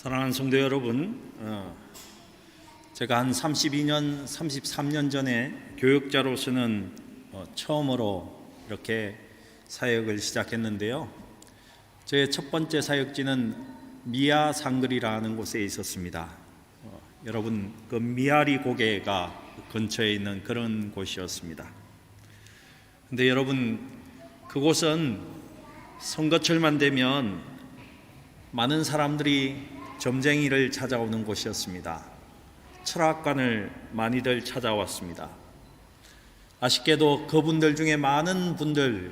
사랑하는 성도 여러분, 제가 한 32년, 33년 전에 교역자로서는 처음으로 이렇게 사역을 시작했는데요. 제 첫 번째 사역지는 미아 상글이라는 곳에 있었습니다. 여러분, 그 미아리 고개가 근처에 있는 그런 곳이었습니다. 근데 여러분, 그곳은 선거철만 되면 많은 사람들이 점쟁이를 찾아오는 곳이었습니다. 철학관을 많이들 찾아왔습니다. 아쉽게도 그분들 중에 많은 분들이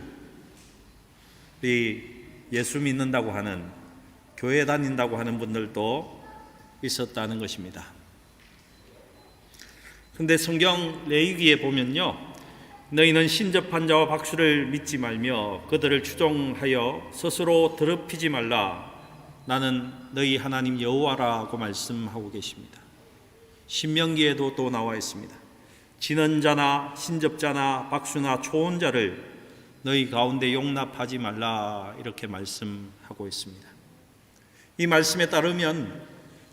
예수 믿는다고 하는, 교회 다닌다고 하는 분들도 있었다는 것입니다. 그런데 성경 레위기에 보면요, 너희는 신접한 자와 박수를 믿지 말며 그들을 추종하여 스스로 더럽히지 말라. 나는 너희 하나님 여호와라고 말씀하고 계십니다. 신명기에도 또 나와 있습니다. 지는 자나 신접자나 박수나 초혼자를 너희 가운데 용납하지 말라, 이렇게 말씀하고 있습니다. 이 말씀에 따르면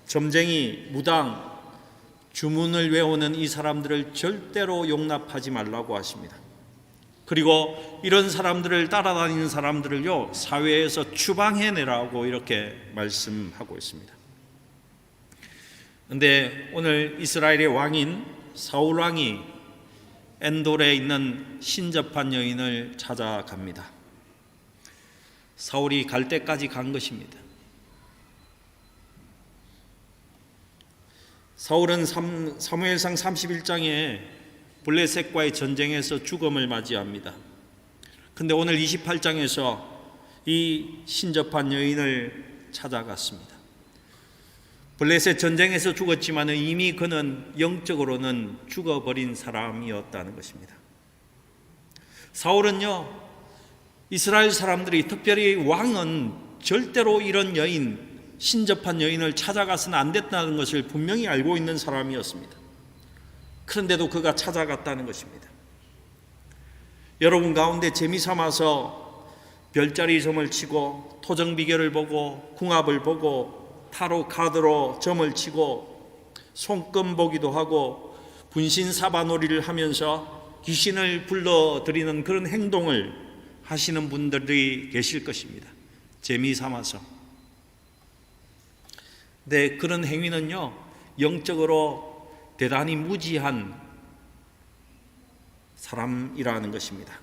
점쟁이, 무당, 주문을 외우는 이 사람들을 절대로 용납하지 말라고 하십니다. 그리고 이런 사람들을 따라다니는 사람들을요, 사회에서 추방해내라고 이렇게 말씀하고 있습니다. 그런데 오늘 이스라엘의 왕인 사울 왕이 엔돌에 있는 신접한 여인을 찾아갑니다. 사울이 갈 때까지 간 것입니다. 사울은 사무엘상 31장에 블레셋과의 전쟁에서 죽음을 맞이합니다. 그런데 오늘 28장에서 이 신접한 여인을 찾아갔습니다. 블레셋 전쟁에서 죽었지만 이미 그는 영적으로는 죽어버린 사람이었다는 것입니다. 사울은요, 이스라엘 사람들이, 특별히 왕은 절대로 이런 여인, 신접한 여인을 찾아가서는 안 됐다는 것을 분명히 알고 있는 사람이었습니다. 그런데도 그가 찾아갔다는 것입니다. 여러분 가운데 재미삼아서 별자리 점을 치고 토정 비결을 보고 궁합을 보고 타로 카드로 점을 치고 손금 보기도 하고 분신사바놀이를 하면서 귀신을 불러들이는 그런 행동을 하시는 분들이 계실 것입니다. 재미삼아서. 네, 그런 행위는요, 영적으로 대단히 무지한 사람이라는 것입니다.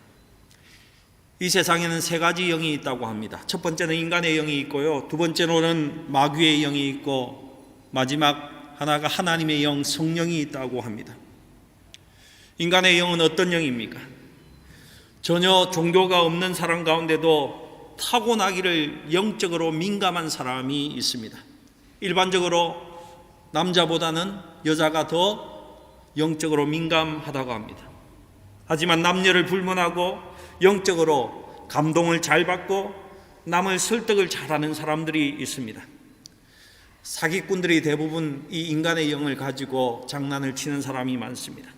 이 세상에는 세 가지 영이 있다고 합니다. 첫 번째는 인간의 영이 있고요, 두 번째로는 마귀의 영이 있고, 마지막 하나가 하나님의 영, 성령이 있다고 합니다. 인간의 영은 어떤 영입니까? 전혀 종교가 없는 사람 가운데도 타고나기를 영적으로 민감한 사람이 있습니다. 일반적으로 남자보다는 여자가 더 영적으로 민감하다고 합니다. 하지만 남녀를 불문하고 영적으로 감동을 잘 받고 남을 설득을 잘하는 사람들이 있습니다. 사기꾼들이 대부분 이 인간의 영을 가지고 장난을 치는 사람이 많습니다.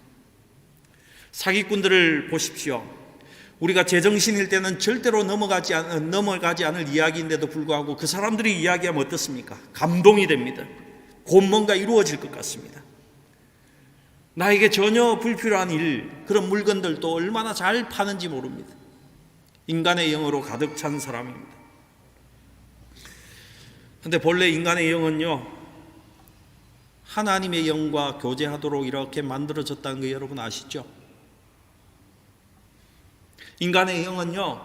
사기꾼들을 보십시오. 우리가 제정신일 때는 절대로 넘어가지 않을 이야기인데도 불구하고 그 사람들이 이야기하면 어떻습니까? 감동이 됩니다. 곧 뭔가 이루어질 것 같습니다. 나에게 전혀 불필요한 일, 그런 물건들도 얼마나 잘 파는지 모릅니다. 인간의 영으로 가득 찬 사람입니다. 그런데 본래 인간의 영은요, 하나님의 영과 교제하도록 이렇게 만들어졌다는 거 여러분 아시죠? 인간의 영은요,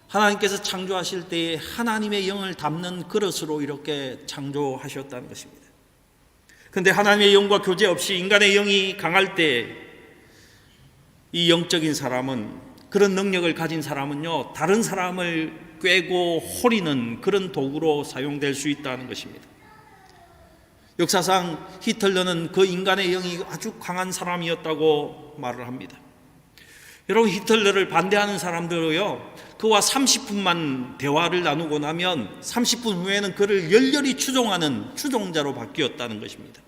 하나님께서 창조하실 때에 하나님의 영을 담는 그릇으로 이렇게 창조하셨다는 것입니다. 그런데 하나님의 영과 교제 없이 인간의 영이 강할 때 이 영적인 사람은, 그런 능력을 가진 사람은요, 다른 사람을 꿰고 호리는 그런 도구로 사용될 수 있다는 것입니다. 역사상 히틀러는 그 인간의 영이 아주 강한 사람이었다고 말을 합니다. 여러분, 히틀러를 반대하는 사람들은요, 그와 30분만 대화를 나누고 나면 30분 후에는 그를 열렬히 추종하는 추종자로 바뀌었다는 것입니다.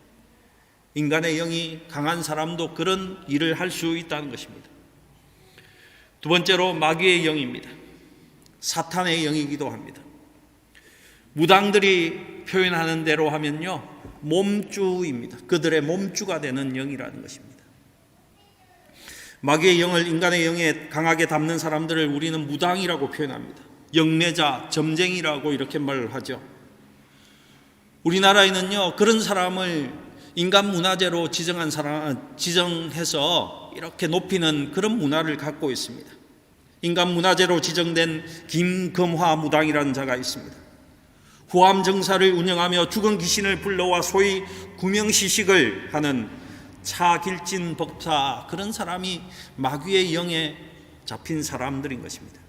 인간의 영이 강한 사람도 그런 일을 할 수 있다는 것입니다. 두 번째로 마귀의 영입니다. 사탄의 영이기도 합니다. 무당들이 표현하는 대로 하면요, 몸주입니다. 그들의 몸주가 되는 영이라는 것입니다. 마귀의 영을 인간의 영에 강하게 담는 사람들을 우리는 무당이라고 표현합니다. 영매자, 점쟁이라고 이렇게 말을 하죠. 우리나라에는요, 그런 사람을 인간 문화재로 지정해서 이렇게 높이는 그런 문화를 갖고 있습니다. 인간 문화재로 지정된 김금화 무당이라는 자가 있습니다. 후암 정사를 운영하며 죽은 귀신을 불러와 소위 구명시식을 하는 차길진 법사, 그런 사람이 마귀의 영에 잡힌 사람들인 것입니다.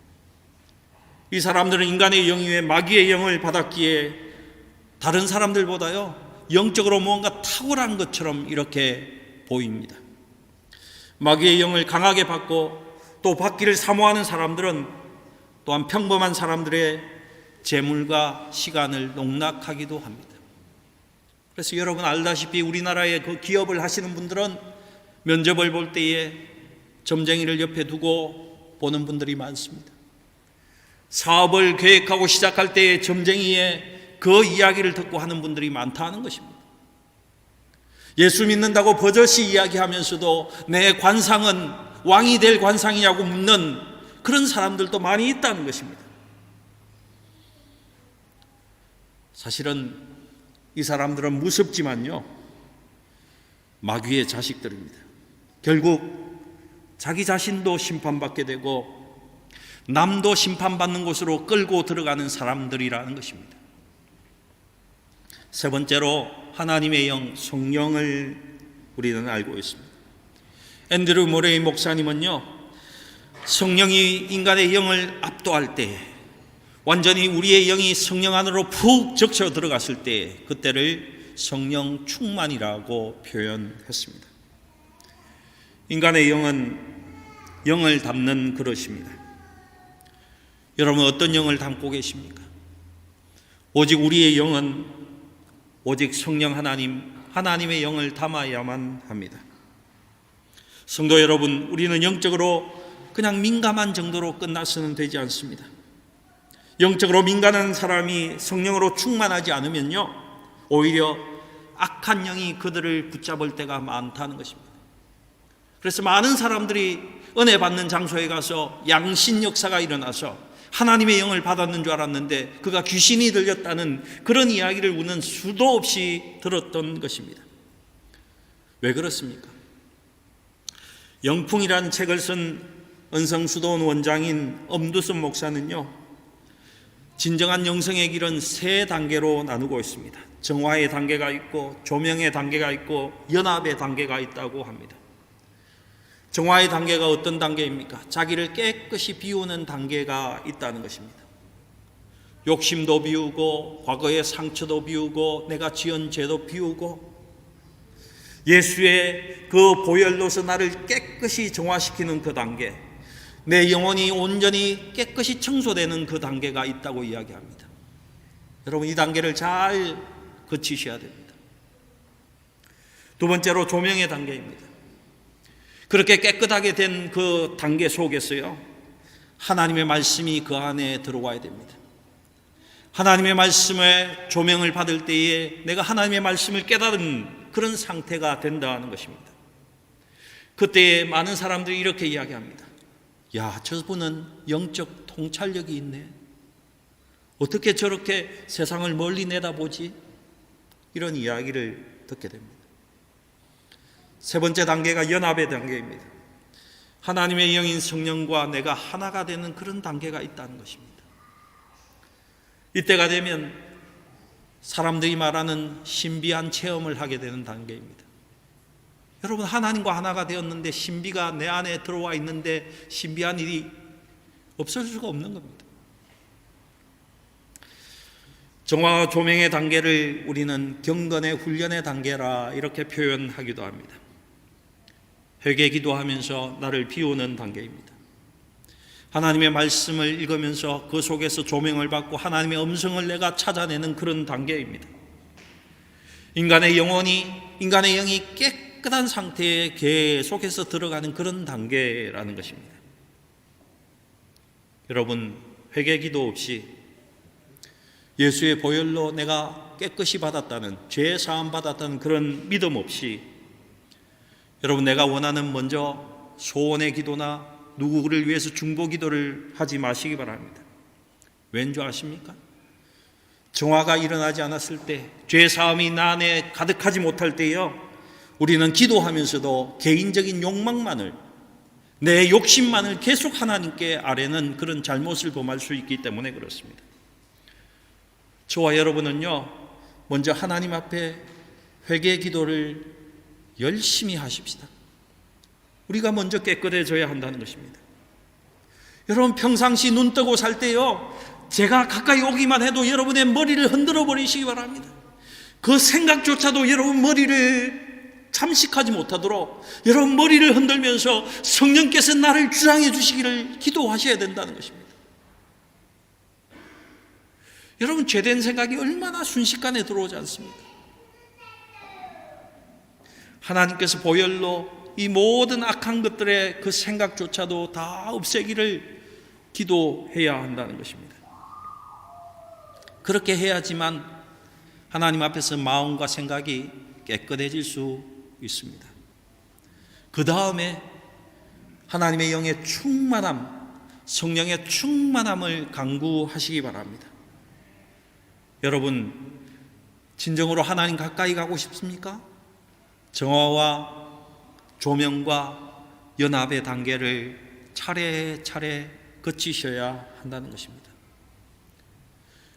이 사람들은 인간의 영 위에 마귀의 영을 받았기에 다른 사람들보다요 영적으로 무언가 탁월한 것처럼 이렇게 보입니다. 마귀의 영을 강하게 받고 또 받기를 사모하는 사람들은 또한 평범한 사람들의 재물과 시간을 농락하기도 합니다. 그래서 여러분 알다시피 우리나라의 그 기업을 하시는 분들은 면접을 볼 때에 점쟁이를 옆에 두고 보는 분들이 많습니다. 사업을 계획하고 시작할 때에 점쟁이의 그 이야기를 듣고 하는 분들이 많다는 것입니다. 예수 믿는다고 버젓이 이야기하면서도 내 관상은 왕이 될 관상이냐고 묻는 그런 사람들도 많이 있다는 것입니다. 사실은 이 사람들은 무섭지만요 마귀의 자식들입니다. 결국 자기 자신도 심판받게 되고 남도 심판받는 곳으로 끌고 들어가는 사람들이라는 것입니다. 세 번째로 하나님의 영, 성령을 우리는 알고 있습니다. 앤드류 모레이 목사님은요, 성령이 인간의 영을 압도할 때, 완전히 우리의 영이 성령 안으로 푹 적셔 들어갔을 때, 그때를 성령 충만이라고 표현했습니다. 인간의 영은 영을 담는 그릇입니다. 여러분 어떤 영을 담고 계십니까? 오직 우리의 영은 오직 성령 하나님의 영을 담아야만 합니다. 성도 여러분, 우리는 영적으로 그냥 민감한 정도로 끝나서는 되지 않습니다. 영적으로 민감한 사람이 성령으로 충만하지 않으면요 오히려 악한 영이 그들을 붙잡을 때가 많다는 것입니다. 그래서 많은 사람들이 은혜 받는 장소에 가서 양신 역사가 일어나서 하나님의 영을 받았는 줄 알았는데 그가 귀신이 들렸다는 그런 이야기를 우리는 수도 없이 들었던 것입니다. 왜 그렇습니까? 영풍이라는 책을 쓴 은성수도원 원장인 엄두선 목사는요, 진정한 영성의 길은 세 단계로 나누고 있습니다. 정화의 단계가 있고 조명의 단계가 있고 연합의 단계가 있다고 합니다. 정화의 단계가 어떤 단계입니까? 자기를 깨끗이 비우는 단계가 있다는 것입니다. 욕심도 비우고 과거의 상처도 비우고 내가 지은 죄도 비우고 예수의 그 보혈로서 나를 깨끗이 정화시키는 그 단계, 내 영혼이 온전히 깨끗이 청소되는 그 단계가 있다고 이야기합니다. 여러분 이 단계를 잘 거치셔야 됩니다. 두 번째로 조명의 단계입니다. 그렇게 깨끗하게 된 그 단계 속에서요 하나님의 말씀이 그 안에 들어와야 됩니다. 하나님의 말씀의 조명을 받을 때에 내가 하나님의 말씀을 깨달은 그런 상태가 된다는 것입니다. 그때 많은 사람들이 이렇게 이야기합니다. 야, 저분은 영적 통찰력이 있네. 어떻게 저렇게 세상을 멀리 내다보지? 이런 이야기를 듣게 됩니다. 세 번째 단계가 연합의 단계입니다. 하나님의 영인 성령과 내가 하나가 되는 그런 단계가 있다는 것입니다. 이때가 되면 사람들이 말하는 신비한 체험을 하게 되는 단계입니다. 여러분 하나님과 하나가 되었는데 신비가 내 안에 들어와 있는데 신비한 일이 없을 수가 없는 겁니다. 정화와 조명의 단계를 우리는 경건의 훈련의 단계라 이렇게 표현하기도 합니다. 회개 기도하면서 나를 비우는 단계입니다. 하나님의 말씀을 읽으면서 그 속에서 조명을 받고 하나님의 음성을 내가 찾아내는 그런 단계입니다. 인간의 영이 깨끗한 상태에 계속해서 들어가는 그런 단계라는 것입니다. 여러분 회개 기도 없이 예수의 보혈로 내가 깨끗이 받았다는, 죄 사함 받았다는 그런 믿음 없이 여러분, 내가 원하는 먼저 소원의 기도나 누구를 위해서 중보 기도를 하지 마시기 바랍니다. 왠 줄 아십니까? 정화가 일어나지 않았을 때, 죄 사함이 나 안에 가득하지 못할 때요, 우리는 기도하면서도 개인적인 욕망만을, 내 욕심만을 계속 하나님께 아뢰는 그런 잘못을 범할 수 있기 때문에 그렇습니다. 저와 여러분은요, 먼저 하나님 앞에 회개 기도를 열심히 하십시다. 우리가 먼저 깨끗해져야 한다는 것입니다. 여러분, 평상시 눈 뜨고 살 때요, 제가 가까이 오기만 해도 여러분의 머리를 흔들어 버리시기 바랍니다. 그 생각조차도 여러분 머리를 잠식하지 못하도록 여러분 머리를 흔들면서 성령께서 나를 주장해 주시기를 기도하셔야 된다는 것입니다. 여러분, 죄된 생각이 얼마나 순식간에 들어오지 않습니까? 하나님께서 보혈로 이 모든 악한 것들의 그 생각조차도 다 없애기를 기도해야 한다는 것입니다. 그렇게 해야지만 하나님 앞에서 마음과 생각이 깨끗해질 수 있습니다. 그 다음에 하나님의 영의 충만함, 성령의 충만함을 강구하시기 바랍니다. 여러분, 진정으로 하나님 가까이 가고 싶습니까? 정화와 조명과 연합의 단계를 차례차례 거치셔야 한다는 것입니다.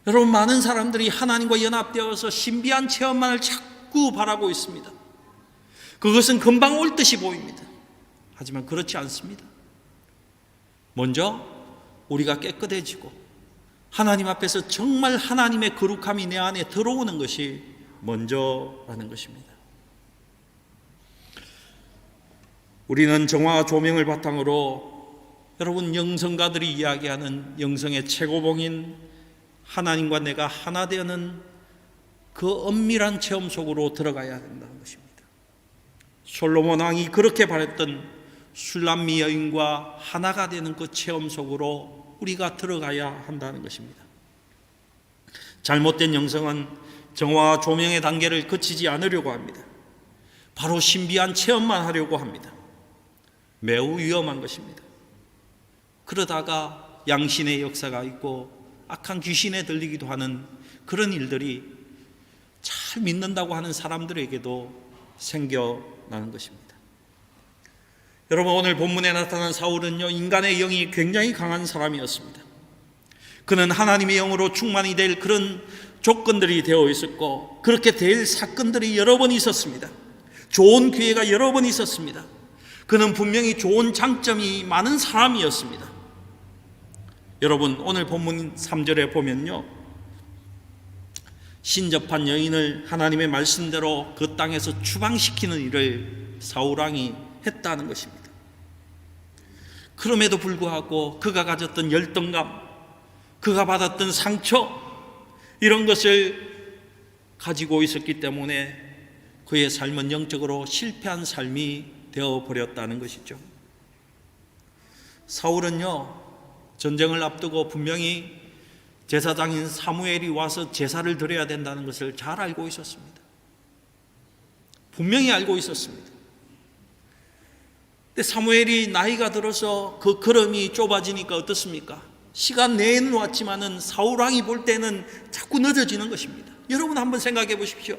여러분, 많은 사람들이 하나님과 연합되어서 신비한 체험만을 자꾸 바라고 있습니다. 그것은 금방 올 듯이 보입니다. 하지만 그렇지 않습니다. 먼저 우리가 깨끗해지고 하나님 앞에서 정말 하나님의 거룩함이 내 안에 들어오는 것이 먼저라는 것입니다. 우리는 정화와 조명을 바탕으로 여러분, 영성가들이 이야기하는 영성의 최고봉인 하나님과 내가 하나 되는 그 엄밀한 체험 속으로 들어가야 된다는 것입니다. 솔로몬 왕이 그렇게 바랬던 술람미 여인과 하나가 되는 그 체험 속으로 우리가 들어가야 한다는 것입니다. 잘못된 영성은 정화와 조명의 단계를 거치지 않으려고 합니다. 바로 신비한 체험만 하려고 합니다. 매우 위험한 것입니다. 그러다가 양신의 역사가 있고 악한 귀신에 들리기도 하는 그런 일들이 잘 믿는다고 하는 사람들에게도 생겨나는 것입니다. 여러분, 오늘 본문에 나타난 사울은요, 인간의 영이 굉장히 강한 사람이었습니다. 그는 하나님의 영으로 충만이 될 그런 조건들이 되어 있었고, 그렇게 될 사건들이 여러 번 있었습니다. 좋은 기회가 여러 번 있었습니다. 그는 분명히 좋은 장점이 많은 사람이었습니다. 여러분, 오늘 본문 3절에 보면요, 신접한 여인을 하나님의 말씀대로 그 땅에서 추방시키는 일을 사울왕이 했다는 것입니다. 그럼에도 불구하고 그가 가졌던 열등감, 그가 받았던 상처, 이런 것을 가지고 있었기 때문에 그의 삶은 영적으로 실패한 삶이 되어버렸다는 것이죠. 사울은요, 전쟁을 앞두고 분명히 제사장인 사무엘이 와서 제사를 드려야 된다는 것을 잘 알고 있었습니다. 분명히 알고 있었습니다. 근데 사무엘이 나이가 들어서 그 걸음이 좁아지니까 어떻습니까? 시간 내에는 왔지만은 사울왕이 볼 때는 자꾸 늦어지는 것입니다. 여러분, 한번 생각해 보십시오.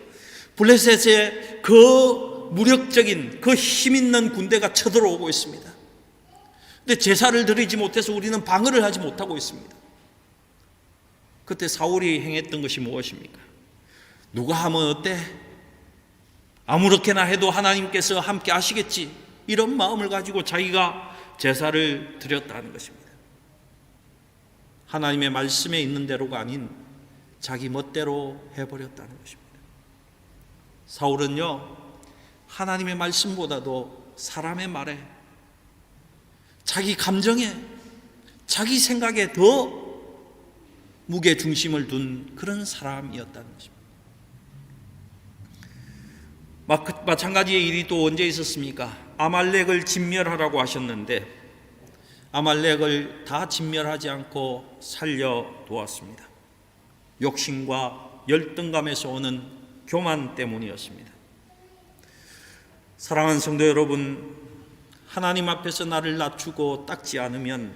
블레셋의 그 무력적인, 그 힘있는 군대가 쳐들어오고 있습니다. 근데 제사를 드리지 못해서 우리는 방어를 하지 못하고 있습니다. 그때 사울이 행했던 것이 무엇입니까? 누가 하면 어때? 아무렇게나 해도 하나님께서 함께 하시겠지, 이런 마음을 가지고 자기가 제사를 드렸다는 것입니다. 하나님의 말씀에 있는 대로가 아닌 자기 멋대로 해버렸다는 것입니다. 사울은요, 하나님의 말씀보다도 사람의 말에, 자기 감정에, 자기 생각에 더 무게 중심을 둔 그런 사람이었다는 것입니다. 마찬가지의 일이 또 언제 있었습니까? 아말렉을 진멸하라고 하셨는데 아말렉을 다 진멸하지 않고 살려두었습니다. 욕심과 열등감에서 오는 교만 때문이었습니다. 사랑하는 성도 여러분, 하나님 앞에서 나를 낮추고 닦지 않으면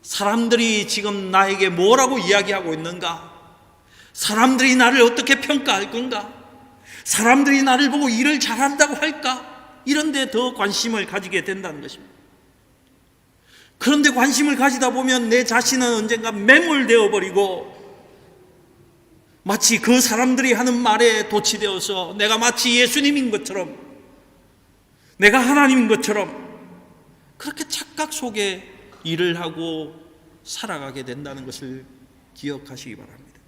사람들이 지금 나에게 뭐라고 이야기하고 있는가? 사람들이 나를 어떻게 평가할 건가? 사람들이 나를 보고 일을 잘한다고 할까? 이런 데 더 관심을 가지게 된다는 것입니다. 그런데 관심을 가지다 보면 내 자신은 언젠가 매몰되어 버리고 마치 그 사람들이 하는 말에 도취되어서 내가 마치 예수님인 것처럼, 내가 하나님인 것처럼 그렇게 착각 속에 일을 하고 살아가게 된다는 것을 기억하시기 바랍니다.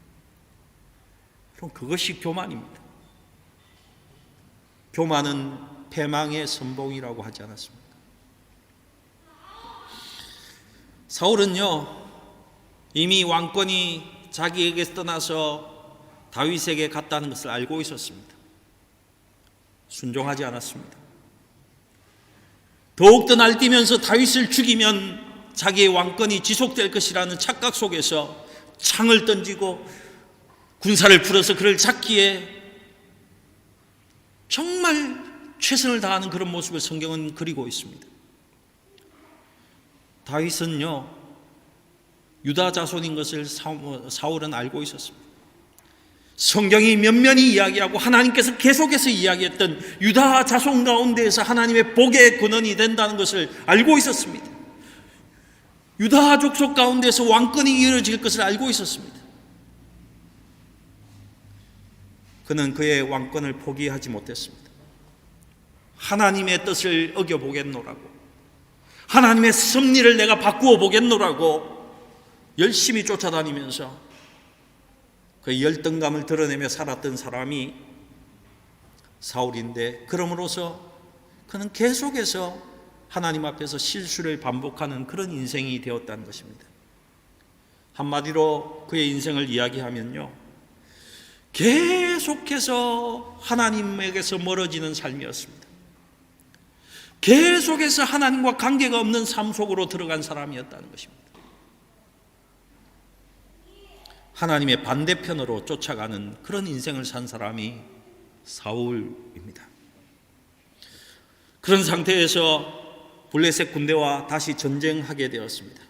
그럼 그것이 교만입니다. 교만은 패망의 선봉이라고 하지 않았습니까? 사울은요, 이미 왕권이 자기에게서 떠나서 다윗에게 갔다는 것을 알고 있었습니다. 순종하지 않았습니다. 더욱더 날뛰면서 다윗을 죽이면 자기의 왕권이 지속될 것이라는 착각 속에서 창을 던지고 군사를 풀어서 그를 잡기에 정말 최선을 다하는 그런 모습을 성경은 그리고 있습니다. 다윗은요, 유다 자손인 것을 사울은 알고 있었습니다. 성경이 면면히 이야기하고 하나님께서 계속해서 이야기했던 유다 자손 가운데에서 하나님의 복의 근원이 된다는 것을 알고 있었습니다. 유다 족속 가운데서 왕권이 이루어질 것을 알고 있었습니다. 그는 그의 왕권을 포기하지 못했습니다. 하나님의 뜻을 어겨보겠노라고, 하나님의 섭리를 내가 바꾸어 보겠노라고 열심히 쫓아다니면서 그 열등감을 드러내며 살았던 사람이 사울인데, 그러므로서 그는 계속해서 하나님 앞에서 실수를 반복하는 그런 인생이 되었다는 것입니다. 한마디로 그의 인생을 이야기하면요, 계속해서 하나님에게서 멀어지는 삶이었습니다. 계속해서 하나님과 관계가 없는 삶 속으로 들어간 사람이었다는 것입니다. 하나님의 반대편으로 쫓아가는 그런 인생을 산 사람이 사울입니다. 그런 상태에서 블레셋 군대와 다시 전쟁하게 되었습니다.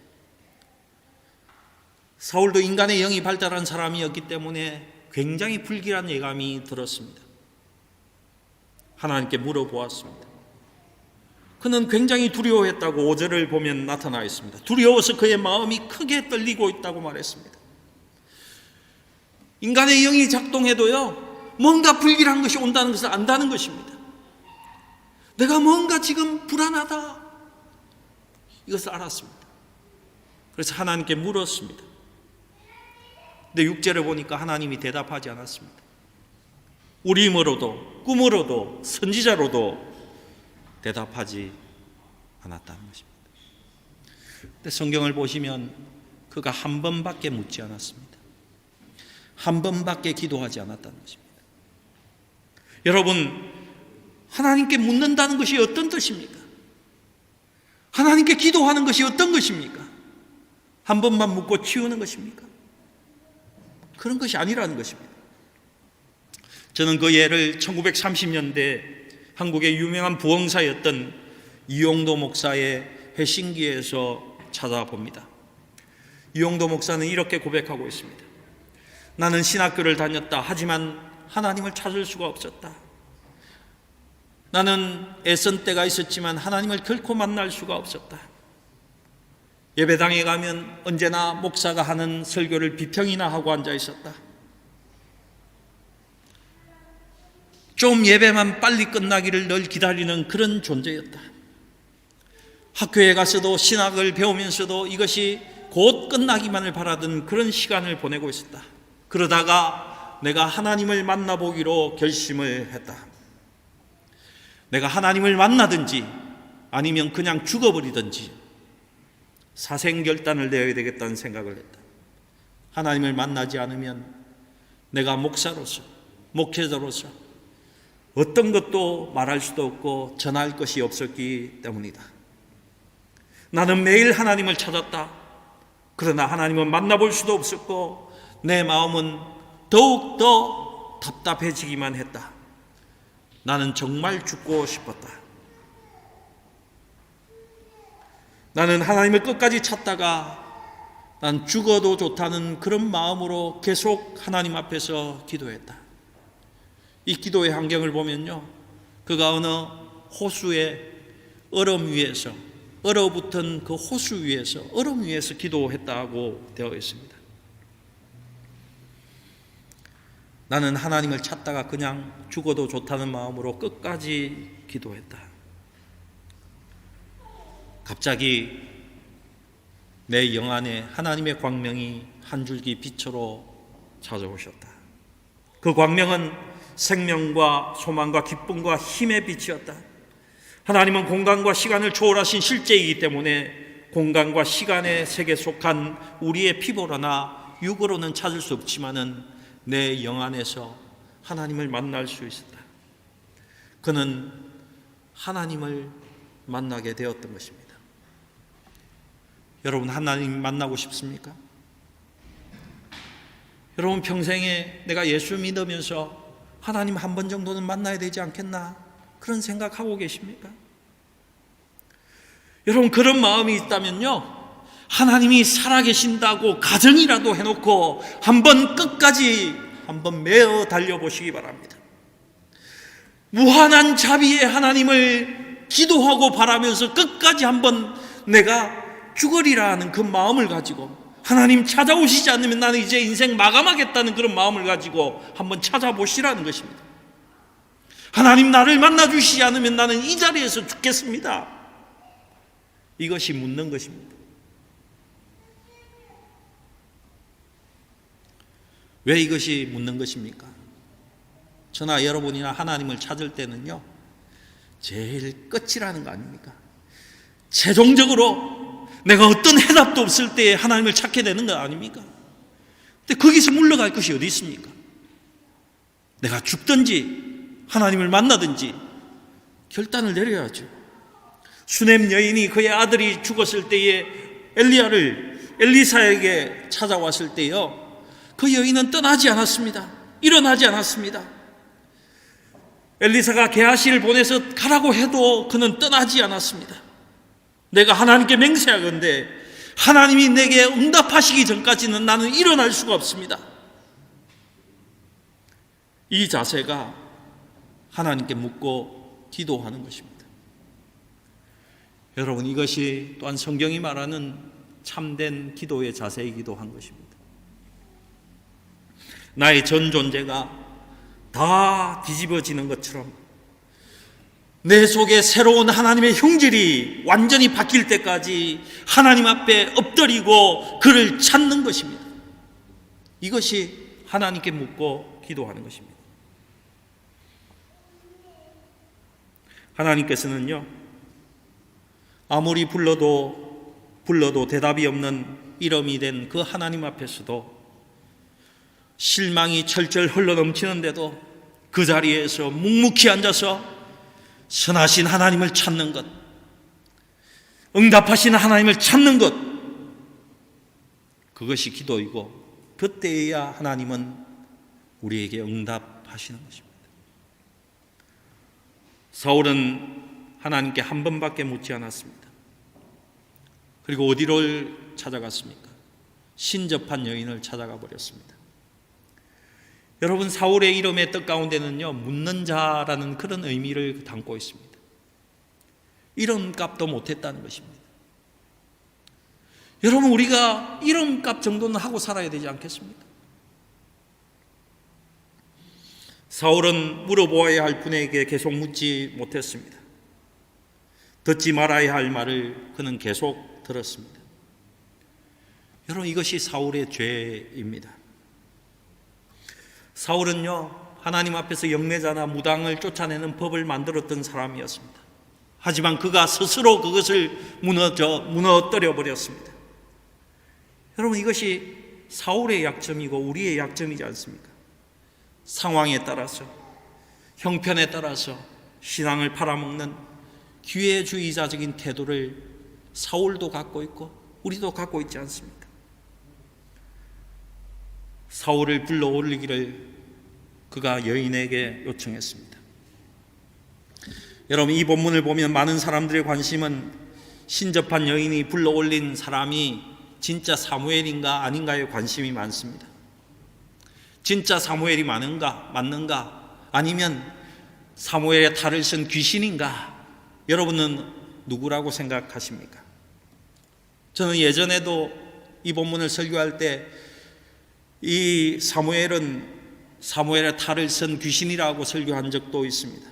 사울도 인간의 영이 발달한 사람이었기 때문에 굉장히 불길한 예감이 들었습니다. 하나님께 물어보았습니다. 그는 굉장히 두려워했다고 5절을 보면 나타나 있습니다. 두려워서 그의 마음이 크게 떨리고 있다고 말했습니다. 인간의 영이 작동해도요, 뭔가 불길한 것이 온다는 것을 안다는 것입니다. 내가 뭔가 지금 불안하다, 이것을 알았습니다. 그래서 하나님께 물었습니다. 근데 6절에 보니까 하나님이 대답하지 않았습니다. 우림으로도 꿈으로도 선지자로도 대답하지 않았다는 것입니다. 근데 성경을 보시면 그가 한 번밖에 묻지 않았습니다. 한 번밖에 기도하지 않았다는 것입니다. 여러분, 하나님께 묻는다는 것이 어떤 뜻입니까? 하나님께 기도하는 것이 어떤 것입니까? 한 번만 묻고 치우는 것입니까? 그런 것이 아니라는 것입니다. 저는 그 예를 1930년대 한국의 유명한 부흥사였던 이용도 목사의 회신기에서 찾아봅니다. 이용도 목사는 이렇게 고백하고 있습니다. 나는 신학교를 다녔다. 하지만 하나님을 찾을 수가 없었다. 나는 애쓴 때가 있었지만 하나님을 결코 만날 수가 없었다. 예배당에 가면 언제나 목사가 하는 설교를 비평이나 하고 앉아 있었다. 좀 예배만 빨리 끝나기를 늘 기다리는 그런 존재였다. 학교에 가서도 신학을 배우면서도 이것이 곧 끝나기만을 바라던 그런 시간을 보내고 있었다. 그러다가 내가 하나님을 만나보기로 결심을 했다. 내가 하나님을 만나든지 아니면 그냥 죽어버리든지 사생결단을 내어야 되겠다는 생각을 했다. 하나님을 만나지 않으면 내가 목사로서, 목회자로서 어떤 것도 말할 수도 없고 전할 것이 없었기 때문이다. 나는 매일 하나님을 찾았다. 그러나 하나님은 만나볼 수도 없었고 내 마음은 더욱더 답답해지기만 했다. 나는 정말 죽고 싶었다. 나는 하나님을 끝까지 찾다가 난 죽어도 좋다는 그런 마음으로 계속 하나님 앞에서 기도했다. 이 기도의 환경을 보면요, 그가 어느 호수의 얼음 위에서, 얼어붙은 그 호수 위에서, 얼음 위에서 기도했다고 되어 있습니다. 나는 하나님을 찾다가 그냥 죽어도 좋다는 마음으로 끝까지 기도했다. 갑자기 내 영안에 하나님의 광명이 한 줄기 빛으로 찾아오셨다. 그 광명은 생명과 소망과 기쁨과 힘의 빛이었다. 하나님은 공간과 시간을 초월하신 실제이기 때문에 공간과 시간의 세계에 속한 우리의 피부로나 육으로는 찾을 수 없지만은 내 영안에서 하나님을 만날 수 있었다. 그는 하나님을 만나게 되었던 것입니다. 여러분, 하나님 만나고 싶습니까? 여러분, 평생에 내가 예수 믿으면서 하나님 한 번 정도는 만나야 되지 않겠나? 그런 생각하고 계십니까? 여러분, 그런 마음이 있다면요, 하나님이 살아계신다고 가정이라도 해놓고 한번 끝까지 한번 매어 달려보시기 바랍니다. 무한한 자비의 하나님을 기도하고 바라면서 끝까지 한번 내가 죽으리라 하는 그 마음을 가지고, 하나님 찾아오시지 않으면 나는 이제 인생 마감하겠다는 그런 마음을 가지고 한번 찾아보시라는 것입니다. 하나님 나를 만나주시지 않으면 나는 이 자리에서 죽겠습니다. 이것이 묻는 것입니다. 왜 이것이 묻는 것입니까? 저나 여러분이나 하나님을 찾을 때는요, 제일 끝이라는 거 아닙니까? 최종적으로 내가 어떤 해답도 없을 때 하나님을 찾게 되는 거 아닙니까? 근데 거기서 물러갈 것이 어디 있습니까? 내가 죽든지 하나님을 만나든지 결단을 내려야죠. 수넴 여인이 그의 아들이 죽었을 때에 엘리사에게 찾아왔을 때요, 그 여인은 떠나지 않았습니다. 일어나지 않았습니다. 엘리사가 게하시를 보내서 가라고 해도 그는 떠나지 않았습니다. 내가 하나님께 맹세하건대 하나님이 내게 응답하시기 전까지는 나는 일어날 수가 없습니다. 이 자세가 하나님께 묻고 기도하는 것입니다. 여러분, 이것이 또한 성경이 말하는 참된 기도의 자세이기도 한 것입니다. 나의 전 존재가 다 뒤집어지는 것처럼 내 속에 새로운 하나님의 형질이 완전히 바뀔 때까지 하나님 앞에 엎드리고 그를 찾는 것입니다. 이것이 하나님께 묻고 기도하는 것입니다. 하나님께서는요, 아무리 불러도 대답이 없는 이름이 된 그 하나님 앞에서도 실망이 철철 흘러넘치는데도 그 자리에서 묵묵히 앉아서 선하신 하나님을 찾는 것, 응답하신 하나님을 찾는 것, 그것이 기도이고, 그때에야 하나님은 우리에게 응답하시는 것입니다. 사울은 하나님께 한 번밖에 묻지 않았습니다. 그리고 어디를 찾아갔습니까? 신접한 여인을 찾아가 버렸습니다. 여러분, 사울의 이름의 뜻 가운데는요, 묻는 자라는 그런 의미를 담고 있습니다. 이름값도 못했다는 것입니다. 여러분, 우리가 이름값 정도는 하고 살아야 되지 않겠습니까? 사울은 물어보아야 할 분에게 계속 묻지 못했습니다. 듣지 말아야 할 말을 그는 계속 들었습니다. 여러분, 이것이 사울의 죄입니다. 사울은요, 하나님 앞에서 영매자나 무당을 쫓아내는 법을 만들었던 사람이었습니다. 하지만 그가 스스로 그것을 무너뜨려 버렸습니다. 여러분, 이것이 사울의 약점이고 우리의 약점이지 않습니까? 상황에 따라서, 형편에 따라서 신앙을 팔아먹는 기회주의자적인 태도를 사울도 갖고 있고 우리도 갖고 있지 않습니까? 사울을 불러 올리기를 그가 여인에게 요청했습니다. 여러분, 이 본문을 보면 많은 사람들의 관심은 신접한 여인이 불러 올린 사람이 진짜 사무엘인가 아닌가에 관심이 많습니다. 진짜 사무엘이 맞는가? 아니면 사무엘의 탈을 쓴 귀신인가? 여러분은 누구라고 생각하십니까? 저는 예전에도 이 본문을 설교할 때 이 사무엘의 탈을 쓴 귀신이라고 설교한 적도 있습니다.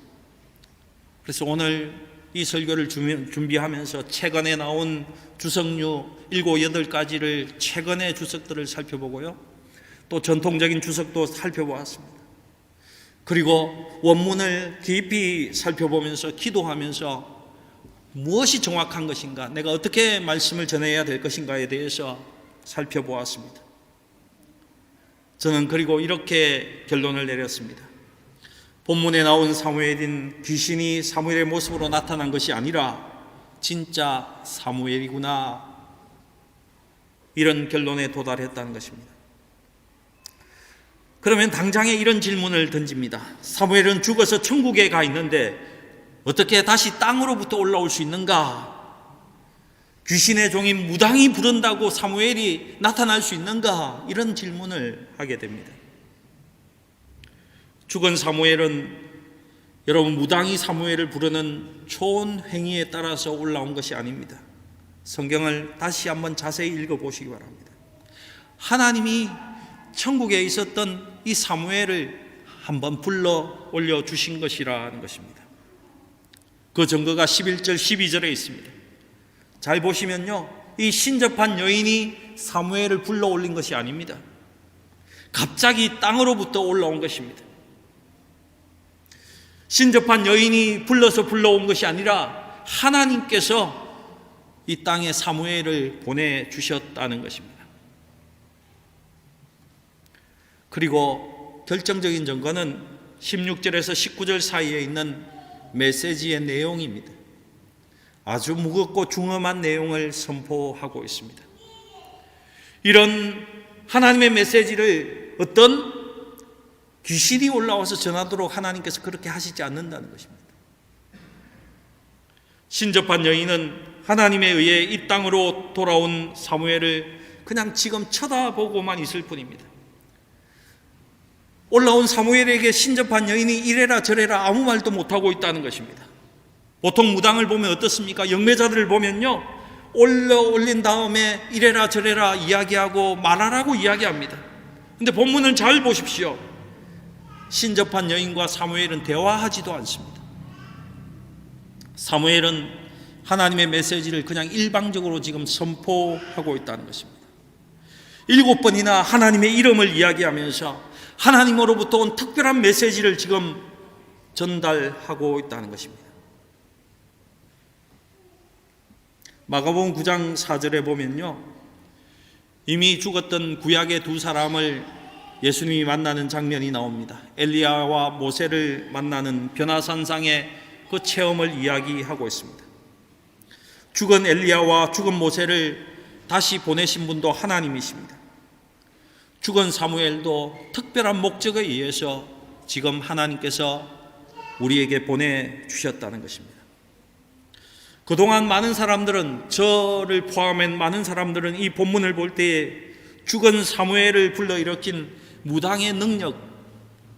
그래서 오늘 이 설교를 준비하면서 최근에 나온 주석류 7, 8가지를 최근의 주석들을 살펴보고요, 또 전통적인 주석도 살펴보았습니다. 그리고 원문을 깊이 살펴보면서 기도하면서 무엇이 정확한 것인가, 내가 어떻게 말씀을 전해야 될 것인가에 대해서 살펴보았습니다. 저는 그리고 이렇게 결론을 내렸습니다. 본문에 나온 사무엘인 귀신이 사무엘의 모습으로 나타난 것이 아니라 진짜 사무엘이구나, 이런 결론에 도달했다는 것입니다. 그러면 당장에 이런 질문을 던집니다. 사무엘은 죽어서 천국에 가 있는데 어떻게 다시 땅으로부터 올라올 수 있는가? 귀신의 종인 무당이 부른다고 사무엘이 나타날 수 있는가? 이런 질문을 하게 됩니다. 죽은 사무엘은 여러분, 무당이 사무엘을 부르는 좋은 행위에 따라서 올라온 것이 아닙니다. 성경을 다시 한번 자세히 읽어보시기 바랍니다. 하나님이 천국에 있었던 이 사무엘을 한번 불러 올려주신 것이라는 것입니다. 그 증거가 11절 12절에 있습니다. 잘 보시면요, 이 신접한 여인이 사무엘을 불러 올린 것이 아닙니다. 갑자기 땅으로부터 올라온 것입니다. 신접한 여인이 불러온 것이 아니라 하나님께서 이 땅에 사무엘을 보내주셨다는 것입니다. 그리고 결정적인 증거는 16절에서 19절 사이에 있는 메시지의 내용입니다. 아주 무겁고 중엄한 내용을 선포하고 있습니다. 이런 하나님의 메시지를 어떤 귀신이 올라와서 전하도록 하나님께서 그렇게 하시지 않는다는 것입니다. 신접한 여인은 하나님에 의해 이 땅으로 돌아온 사무엘을 그냥 지금 쳐다보고만 있을 뿐입니다. 올라온 사무엘에게 신접한 여인이 이래라 저래라 아무 말도 못하고 있다는 것입니다. 보통 무당을 보면 어떻습니까? 영매자들을 보면요, 올린 다음에 이래라 저래라 이야기하고 말하라고 이야기합니다. 근데 본문은 잘 보십시오. 신접한 여인과 사무엘은 대화하지도 않습니다. 사무엘은 하나님의 메시지를 그냥 일방적으로 지금 선포하고 있다는 것입니다. 7번이나 하나님의 이름을 이야기하면서 하나님으로부터 온 특별한 메시지를 지금 전달하고 있다는 것입니다. 마가복음 9장 4절에 보면요, 이미 죽었던 구약의 두 사람을 예수님이 만나는 장면이 나옵니다. 엘리야와 모세를 만나는 변화산상의 그 체험을 이야기하고 있습니다. 죽은 엘리야와 죽은 모세를 다시 보내신 분도 하나님이십니다. 죽은 사무엘도 특별한 목적에 의해서 지금 하나님께서 우리에게 보내주셨다는 것입니다. 그동안 많은 사람들은, 저를 포함한 많은 사람들은 이 본문을 볼 때에 죽은 사무엘을 불러일으킨 무당의 능력,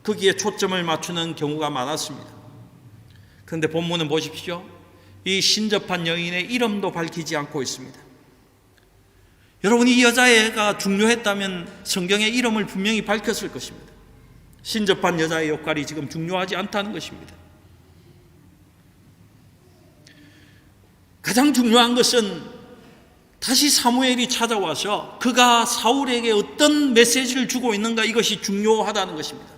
거기에 초점을 맞추는 경우가 많았습니다. 그런데 본문은 보십시오. 이 신접한 여인의 이름도 밝히지 않고 있습니다. 여러분, 이 여자애가 중요했다면 성경의 이름을 분명히 밝혔을 것입니다. 신접한 여자의 역할이 지금 중요하지 않다는 것입니다. 가장 중요한 것은 다시 사무엘이 찾아와서 그가 사울에게 어떤 메시지를 주고 있는가, 이것이 중요하다는 것입니다.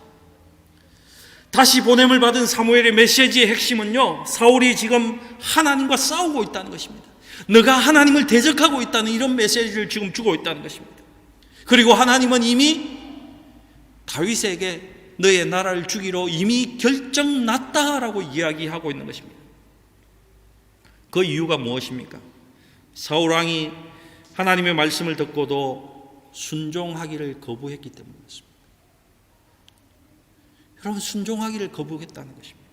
다시 보냄을 받은 사무엘의 메시지의 핵심은요, 사울이 지금 하나님과 싸우고 있다는 것입니다. 너가 하나님을 대적하고 있다는 이런 메시지를 지금 주고 있다는 것입니다. 그리고 하나님은 이미 다윗에게 너의 나라를 주기로 이미 결정났다라고 이야기하고 있는 것입니다. 그 이유가 무엇입니까? 사울왕이 하나님의 말씀을 듣고도 순종하기를 거부했기 때문이었습니다. 여러분, 순종하기를 거부했다는 것입니다.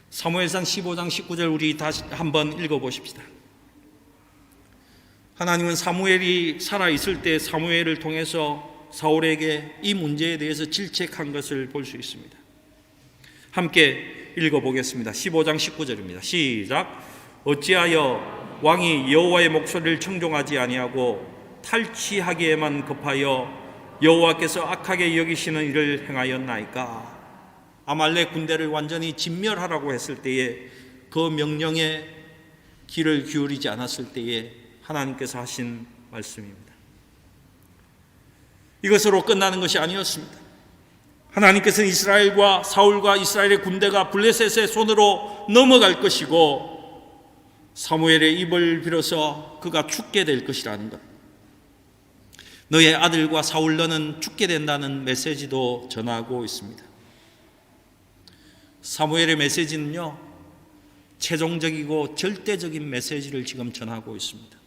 사무엘상 15장 19절 우리 다시 한번 읽어보십시다. 하나님은 사무엘이 살아있을 때 사무엘을 통해서 사울에게 이 문제에 대해서 질책한 것을 볼 수 있습니다. 함께 읽어보겠습니다. 15장 19절입니다. 시작. 어찌하여 왕이 여호와의 목소리를 청종하지 아니하고 탈취하기에만 급하여 여호와께서 악하게 여기시는 일을 행하였나이까. 아말렉 군대를 완전히 진멸하라고 했을 때에 그 명령에 귀를 기울이지 않았을 때에 하나님께서 하신 말씀입니다. 이것으로 끝나는 것이 아니었습니다. 하나님께서는 이스라엘과 사울과 이스라엘의 군대가 블레셋의 손으로 넘어갈 것이고 사무엘의 입을 빌어서 그가 죽게 될 것이라는 것, 너의 아들과 사울 너는 죽게 된다는 메시지도 전하고 있습니다. 사무엘의 메시지는요, 최종적이고 절대적인 메시지를 지금 전하고 있습니다.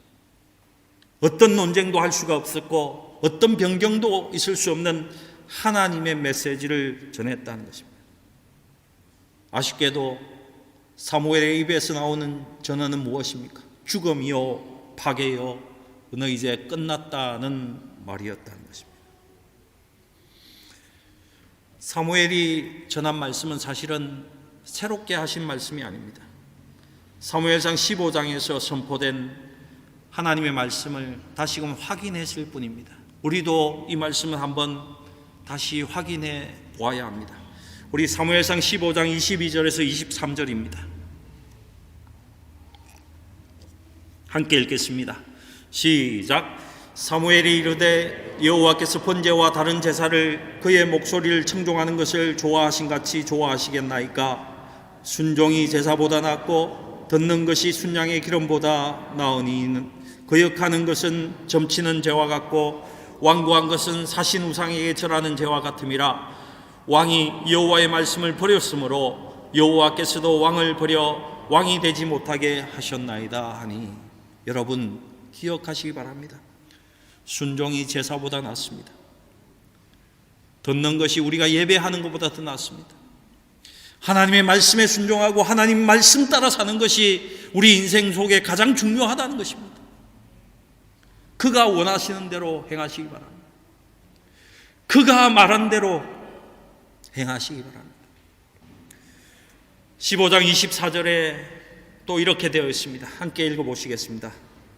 어떤 논쟁도 할 수가 없었고 어떤 변경도 있을 수 없는 하나님의 메시지를 전했다는 것입니다. 아쉽게도 사무엘의 입에서 나오는 전언은 무엇입니까? 죽음이요, 파괴요, 너 이제 끝났다는 말이었다는 것입니다. 사무엘이 전한 말씀은 사실은 새롭게 하신 말씀이 아닙니다. 사무엘상 15장에서 선포된 하나님의 말씀을 다시금 확인했을 뿐입니다. 우리도 이 말씀을 한번 다시 확인해 보아야 합니다. 우리 사무엘상 15장 22절에서 23절입니다. 함께 읽겠습니다. 시작. 사무엘이 이르되 여호와께서 번제와 다른 제사를 그의 목소리를 청종하는 것을 좋아하신 같이 좋아하시겠나이까. 순종이 제사보다 낫고 듣는 것이 순양의 기름보다 나으니 거역하는 것은 점치는 죄와 같고 완고한 것은 사신 우상에게 절하는 죄와 같음이라. 왕이 여호와의 말씀을 버렸으므로 여호와께서도 왕을 버려 왕이 되지 못하게 하셨나이다 하니. 여러분 기억하시기 바랍니다. 순종이 제사보다 낫습니다. 듣는 것이 우리가 예배하는 것보다 더 낫습니다. 하나님의 말씀에 순종하고 하나님 말씀 따라 사는 것이 우리 인생 속에 가장 중요하다는 것입니다. 그가 원하시는 대로 행하시기 바랍니다. 그가 말한 대로 행하시기 바랍니다. 15장 24절에 또 이렇게 되어 있습니다. 함께 읽어보시겠습니다.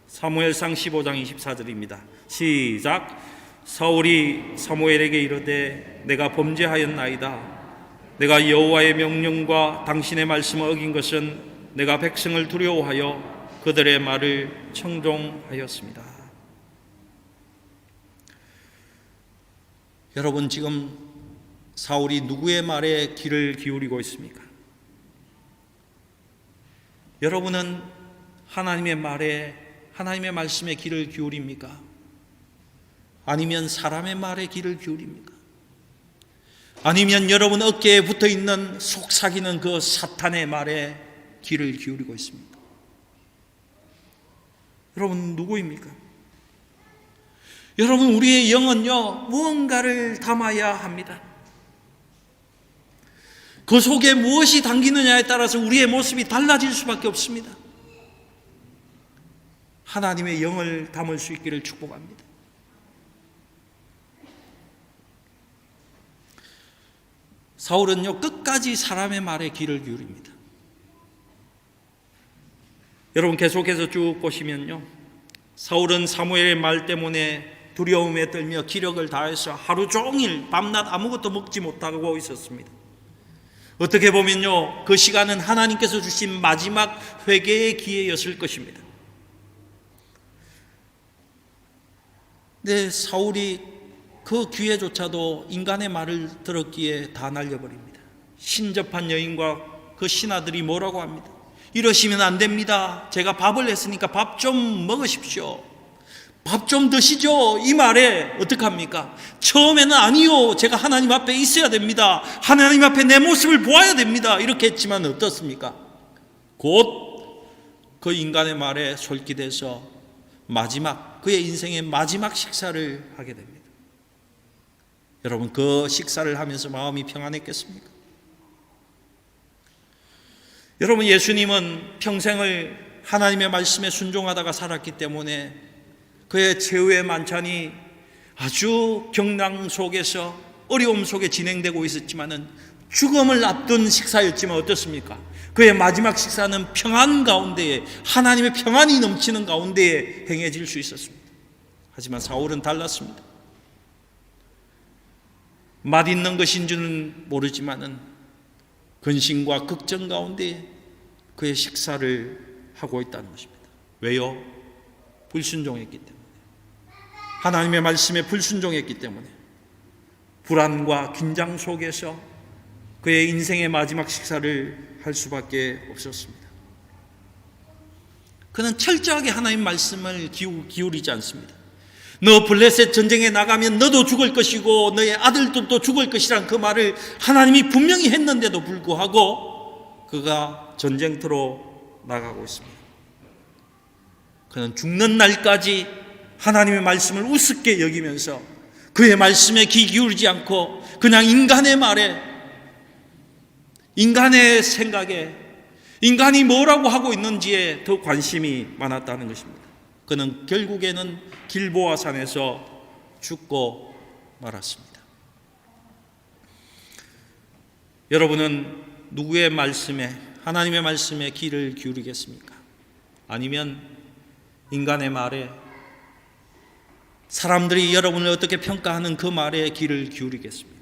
사무엘상 15장 24절입니다. 시작. 사울이 사무엘에게 이르되 내가 범죄하였나이다. 내가 여호와의 명령과 당신의 말씀을 어긴 것은 내가 백성을 두려워하여 그들의 말을 청종하였습니다. 여러분, 지금 사울이 누구의 말에 귀를 기울이고 있습니까? 여러분은 하나님의 말에, 하나님의 말씀에 귀를 기울입니까? 아니면 사람의 말에 귀를 기울입니까? 아니면 여러분 어깨에 붙어있는 속삭이는 그 사탄의 말에 귀를 기울이고 있습니까? 여러분 누구입니까? 여러분, 우리의 영은요, 무언가를 담아야 합니다. 그 속에 무엇이 담기느냐에 따라서 우리의 모습이 달라질 수밖에 없습니다. 하나님의 영을 담을 수 있기를 축복합니다. 사울은요, 끝까지 사람의 말에 귀를 기울입니다. 여러분 계속해서 쭉 보시면요, 사울은 사무엘의 말 때문에 두려움에 떨며 기력을 다해서 하루 종일 밤낮 아무것도 먹지 못하고 있었습니다. 어떻게 보면요, 그 시간은 하나님께서 주신 마지막 회개의 기회였을 것입니다. 근데 사울이 그 기회조차도 인간의 말을 들었기에 다 날려버립니다. 신접한 여인과 그 신하들이 뭐라고 합니다. 이러시면 안 됩니다. 제가 밥을 했으니까 밥 좀 먹으십시오. 밥 좀 드시죠. 이 말에 어떡합니까? 처음에는 아니요, 제가 하나님 앞에 있어야 됩니다. 하나님 앞에 내 모습을 보아야 됩니다. 이렇게 했지만 어떻습니까? 곧 그 인간의 말에 솔깃해서 마지막 그의 인생의 마지막 식사를 하게 됩니다. 여러분, 그 식사를 하면서 마음이 평안했겠습니까? 여러분, 예수님은 평생을 하나님의 말씀에 순종하다가 살았기 때문에 그의 최후의 만찬이 아주 경랑 속에서 어려움 속에 진행되고 있었지만은 죽음을 앞둔 식사였지만 어떻습니까? 그의 마지막 식사는 평안 가운데에, 하나님의 평안이 넘치는 가운데에 행해질 수 있었습니다. 하지만 사울은 달랐습니다. 맛있는 것인 줄은 모르지만은 근심과 걱정 가운데 그의 식사를 하고 있다는 것입니다. 왜요? 불순종했기 때문에. 하나님의 말씀에 불순종했기 때문에 불안과 긴장 속에서 그의 인생의 마지막 식사를 할 수밖에 없었습니다. 그는 철저하게 하나님 말씀을 기울이지 않습니다. 너 블레셋 전쟁에 나가면 너도 죽을 것이고 너의 아들들도 죽을 것이란 그 말을 하나님이 분명히 했는데도 불구하고 그가 전쟁터로 나가고 있습니다. 그는 죽는 날까지 하나님의 말씀을 우습게 여기면서 그의 말씀에 귀 기울이지 않고 그냥 인간의 말에, 인간의 생각에, 인간이 뭐라고 하고 있는지에 더 관심이 많았다는 것입니다. 그는 결국에는 길보아 산에서 죽고 말았습니다. 여러분은 누구의 말씀에, 하나님의 말씀에 귀를 기울이겠습니까? 아니면 인간의 말에, 사람들이 여러분을 어떻게 평가하는 그 말에 귀를 기울이겠습니까?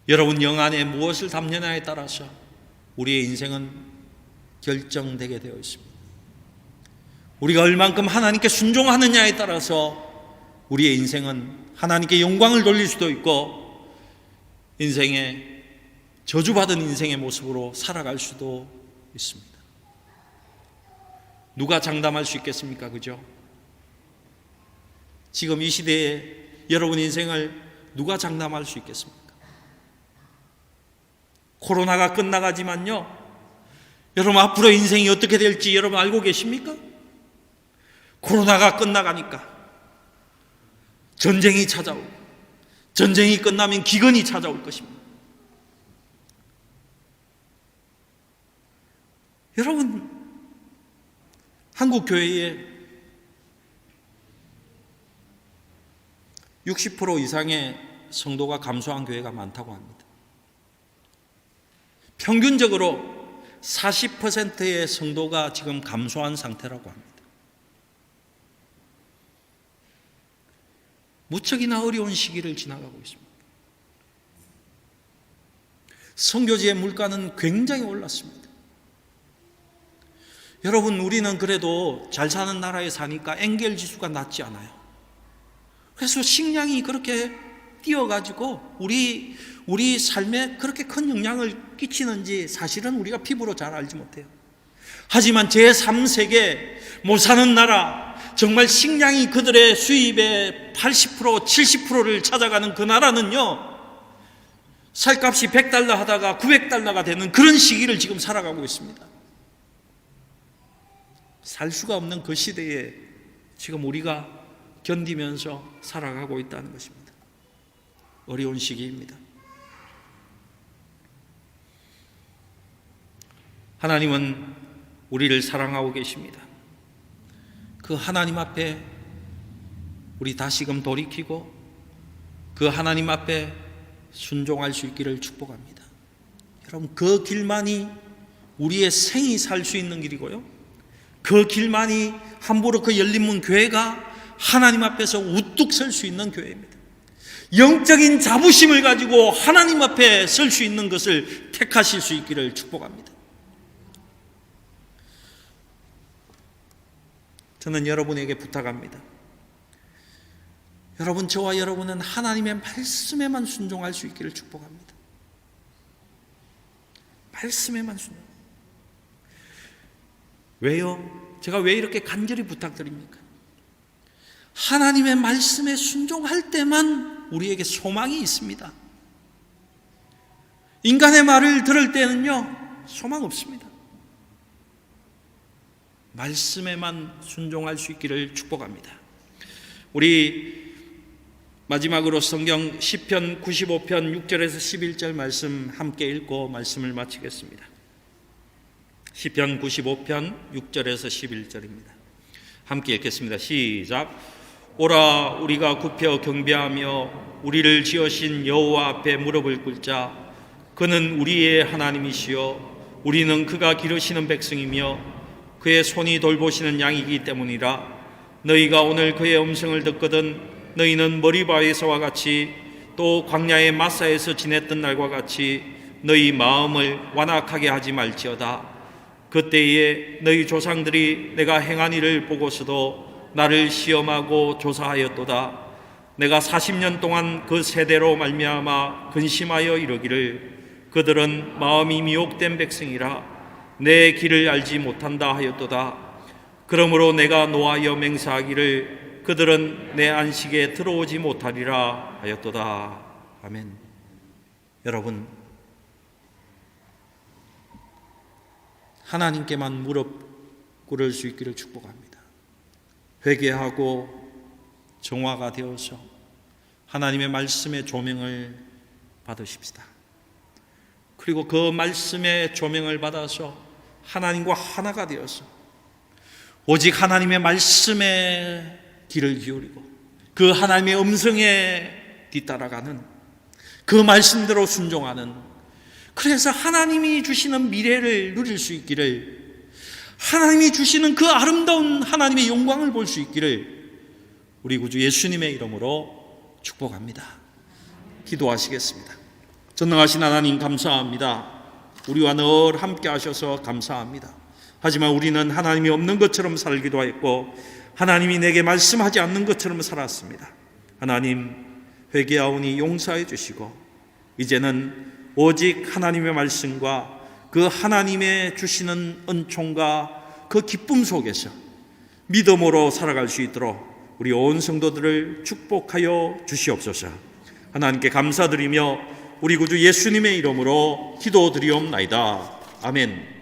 여러분 영안에 무엇을 담느냐에 따라서 우리의 인생은 결정되게 되어 있습니다. 우리가 얼만큼 하나님께 순종하느냐에 따라서 우리의 인생은 하나님께 영광을 돌릴 수도 있고 인생의 저주받은 인생의 모습으로 살아갈 수도 있습니다. 누가 장담할 수 있겠습니까? 그죠? 지금 이 시대에 여러분 인생을 누가 장담할 수 있겠습니까? 코로나가 끝나가지만요, 여러분 앞으로 인생이 어떻게 될지 여러분 알고 계십니까? 코로나가 끝나가니까 전쟁이 찾아오고, 전쟁이 끝나면 기근이 찾아올 것입니다. 여러분, 한국 교회에 60% 이상의 성도가 감소한 교회가 많다고 합니다. 평균적으로 40%의 성도가 지금 감소한 상태라고 합니다. 무척이나 어려운 시기를 지나가고 있습니다. 선교지의 물가는 굉장히 올랐습니다. 여러분, 우리는 그래도 잘 사는 나라에 사니까 엔겔 지수가 낮지 않아요. 그래서 식량이 그렇게 뛰어가지고 우리 삶에 그렇게 큰 영향을 끼치는지 사실은 우리가 피부로 잘 알지 못해요. 하지만 제3세계 못 사는 나라, 정말 식량이 그들의 수입의 80%, 70%를 찾아가는 그 나라는요, 살값이 $100 하다가 $900가 되는 그런 시기를 지금 살아가고 있습니다. 살 수가 없는 그 시대에 지금 우리가 견디면서 살아가고 있다는 것입니다. 어려운 시기입니다. 하나님은 우리를 사랑하고 계십니다. 그 하나님 앞에 우리 다시금 돌이키고 그 하나님 앞에 순종할 수 있기를 축복합니다. 여러분, 그 길만이 우리의 생이 살 수 있는 길이고요, 그 길만이 함부로 그 열린문 교회가 하나님 앞에서 우뚝 설 수 있는 교회입니다. 영적인 자부심을 가지고 하나님 앞에 설 수 있는 것을 택하실 수 있기를 축복합니다. 저는 여러분에게 부탁합니다. 여러분, 저와 여러분은 하나님의 말씀에만 순종할 수 있기를 축복합니다. 말씀에만 순종. 왜요? 제가 왜 이렇게 간절히 부탁드립니까? 하나님의 말씀에 순종할 때만 우리에게 소망이 있습니다. 인간의 말을 들을 때는요, 소망 없습니다. 말씀에만 순종할 수 있기를 축복합니다. 우리 마지막으로 성경 시편 95편 6절에서 11절 말씀 함께 읽고 말씀을 마치겠습니다. 시편 95편 6절에서 11절입니다. 함께 읽겠습니다. 시작. 오라, 우리가 굽혀 경배하며 우리를 지으신 여호와 앞에 무릎을 꿇자. 그는 우리의 하나님이시여 우리는 그가 기르시는 백성이며 그의 손이 돌보시는 양이기 때문이라. 너희가 오늘 그의 음성을 듣거든 너희는 머리바에서와 같이 또 광야의 마사에서 지냈던 날과 같이 너희 마음을 완악하게 하지 말지어다. 그때에 너희 조상들이 내가 행한 일을 보고서도 나를 시험하고 조사하였도다. 내가 40년 동안 그 세대로 말미암아 근심하여 이르기를 그들은 마음이 미혹된 백성이라 내 길을 알지 못한다 하였도다. 그러므로 내가 노하여 맹세하기를 그들은 내 안식에 들어오지 못하리라 하였도다. 아멘. 여러분, 하나님께만 무릎 꿇을 수 있기를 축복합니다. 회개하고 정화가 되어서 하나님의 말씀의 조명을 받으십시다. 그리고 그 말씀의 조명을 받아서 하나님과 하나가 되어서 오직 하나님의 말씀에 귀를 기울이고 그 하나님의 음성에 뒤따라가는 그 말씀대로 순종하는, 그래서 하나님이 주시는 미래를 누릴 수 있기를, 하나님이 주시는 그 아름다운 하나님의 영광을 볼 수 있기를 우리 구주 예수님의 이름으로 축복합니다. 기도하시겠습니다. 전능하신 하나님 감사합니다. 우리와 늘 함께 하셔서 감사합니다. 하지만 우리는 하나님이 없는 것처럼 살기도 했고 하나님이 내게 말씀하지 않는 것처럼 살았습니다. 하나님, 회개하오니 용서해 주시고 이제는 오직 하나님의 말씀과 그 하나님의 주시는 은총과 그 기쁨 속에서 믿음으로 살아갈 수 있도록 우리 온 성도들을 축복하여 주시옵소서. 하나님께 감사드리며 우리 구주 예수님의 이름으로 기도드리옵나이다. 아멘.